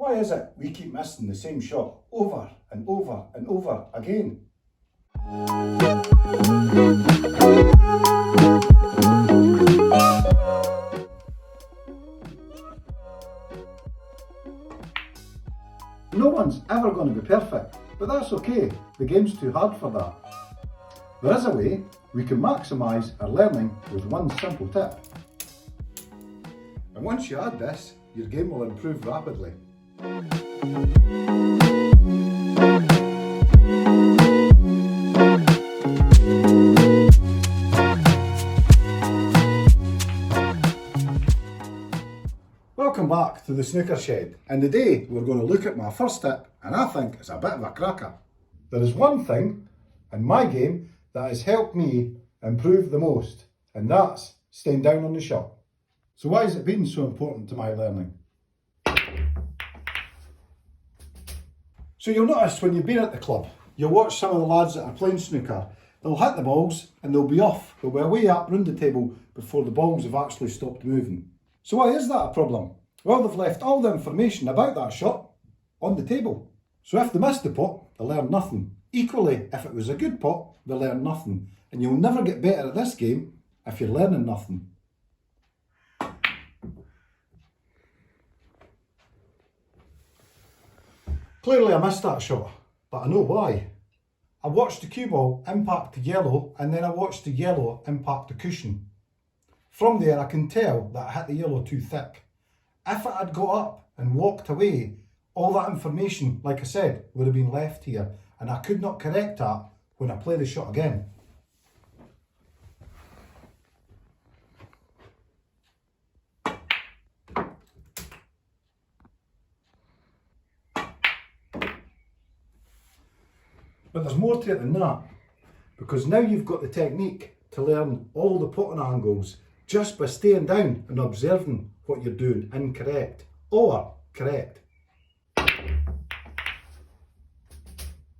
Why is it we keep missing the same shot over and over and over again? No one's ever going to be perfect, but that's okay, the game's too hard for that. There is a way we can maximise our learning with one simple tip. And once you add this, your game will improve rapidly. Welcome back to the Snooker Shed, and today we're going to look at my first tip, and I think it's a bit of a cracker. There is one thing in my game that has helped me improve the most, and that's staying down on the shot. So why has it been so important to my learning? So you'll notice when you've been at the club, you'll watch some of the lads that are playing snooker, they'll hit the balls and they'll be off, they'll be away up round the table before the balls have actually stopped moving. So why is that a problem? Well, they've left all the information about that shot on the table. So if they missed the pot, they learn nothing. Equally, if it was a good pot, they learn nothing. And you'll never get better at this game if you're learning nothing. Clearly I missed that shot, but I know why. I watched the cue ball impact the yellow, and then I watched the yellow impact the cushion. From there I can tell that I hit the yellow too thick. If I had got up and walked away, all that information, like I said, would have been left here, and I could not correct that when I play the shot again. But there's more to it than that, because now you've got the technique to learn all the potting angles just by staying down and observing what you're doing incorrect or correct.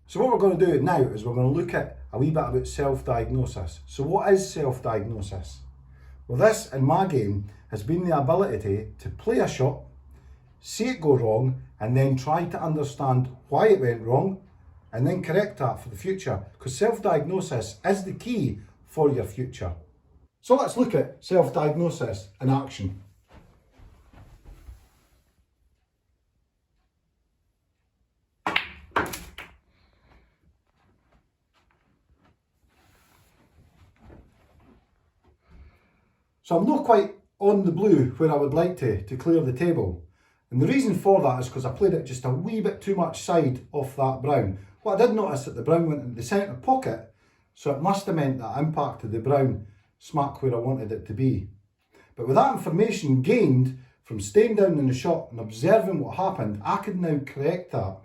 So what we're going to do now is we're going to look at a wee bit about self-diagnosis. So what is self-diagnosis? Well, this in my game has been the ability to play a shot, see it go wrong, and then try to understand why it went wrong, and then correct that for the future, because self-diagnosis is the key for your future. So let's look at self-diagnosis in action. So I'm not quite on the blue where I would like to clear the table. And the reason for that is because I played it just a wee bit too much side off that brown. What I did notice that the brown went into the centre pocket, so it must have meant that I impacted the brown smack where I wanted it to be. But with that information gained from staying down in the shot and observing what happened, I could now correct that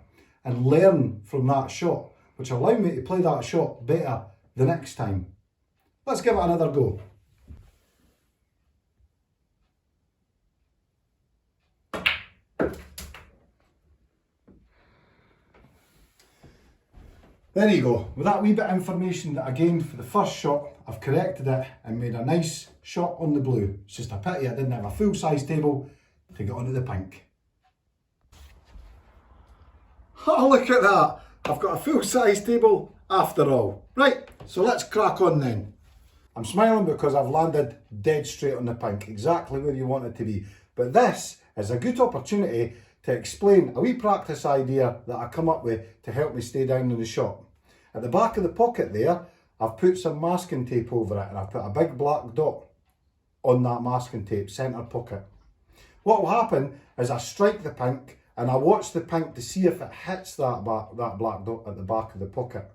and learn from that shot, which allowed me to play that shot better the next time. Let's give it another go. There you go. With that wee bit of information that I gained for the first shot, I've corrected it and made a nice shot on the blue. It's just a pity I didn't have a full-size table to get onto the pink. Oh, look at that! I've got a full-size table after all. Right, so let's crack on then. I'm smiling because I've landed dead straight on the pink, exactly where you want it to be. But this is a good opportunity to explain a wee practice idea that I come up with to help me stay down in the shot. At the back of the pocket there, I've put some masking tape over it, and I've put a big black dot on that masking tape, centre pocket. What will happen is I strike the pink and I watch the pink to see if it hits that black dot at the back of the pocket.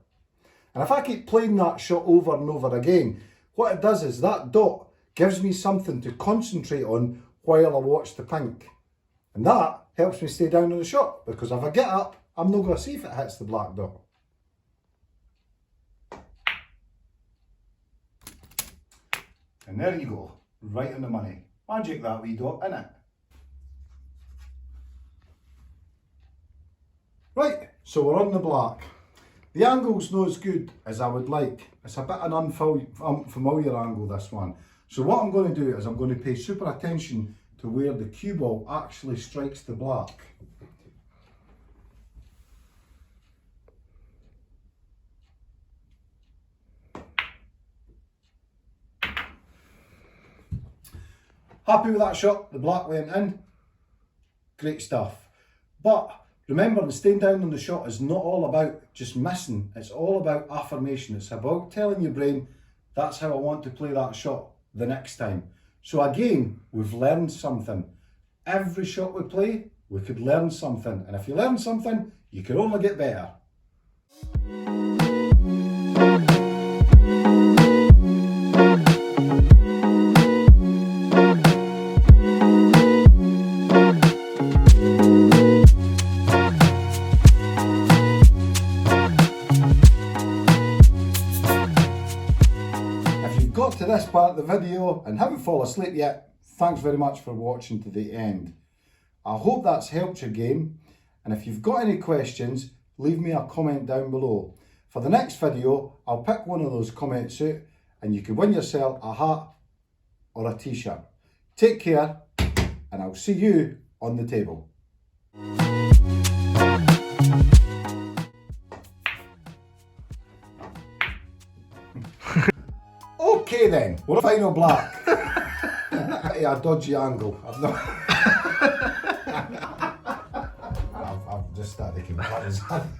And if I keep playing that shot over and over again, what it does is that dot gives me something to concentrate on while I watch the pink. And that helps me stay down on the shot, because if I get up, I'm not going to see if it hits the black dot. And there you go, right on the money. Magic that wee dot, innit? Right, so we're on the black. The angle's not as good as I would like. It's a bit an unfamiliar angle, this one. So what I'm going to do is I'm going to pay super attention to where the cue ball actually strikes the black. Happy with that shot? The black went in. Great stuff. But remember, the staying down on the shot is not all about just missing. It's all about affirmation. It's about telling your brain, that's how I want to play that shot the next time. So again, we've learned something. Every shot we play, we could learn something. And if you learn something, you can only get better. Got to this part of the video and haven't fallen asleep yet, thanks very much for watching to the end. I hope that's helped your game, and if you've got any questions, leave me a comment down below. For the next video, I'll pick one of those comments out and you can win yourself a hat or a t-shirt. Take care, and I'll see you on the table. Okay then, we're final black. A dodgy angle. I've just started comparison.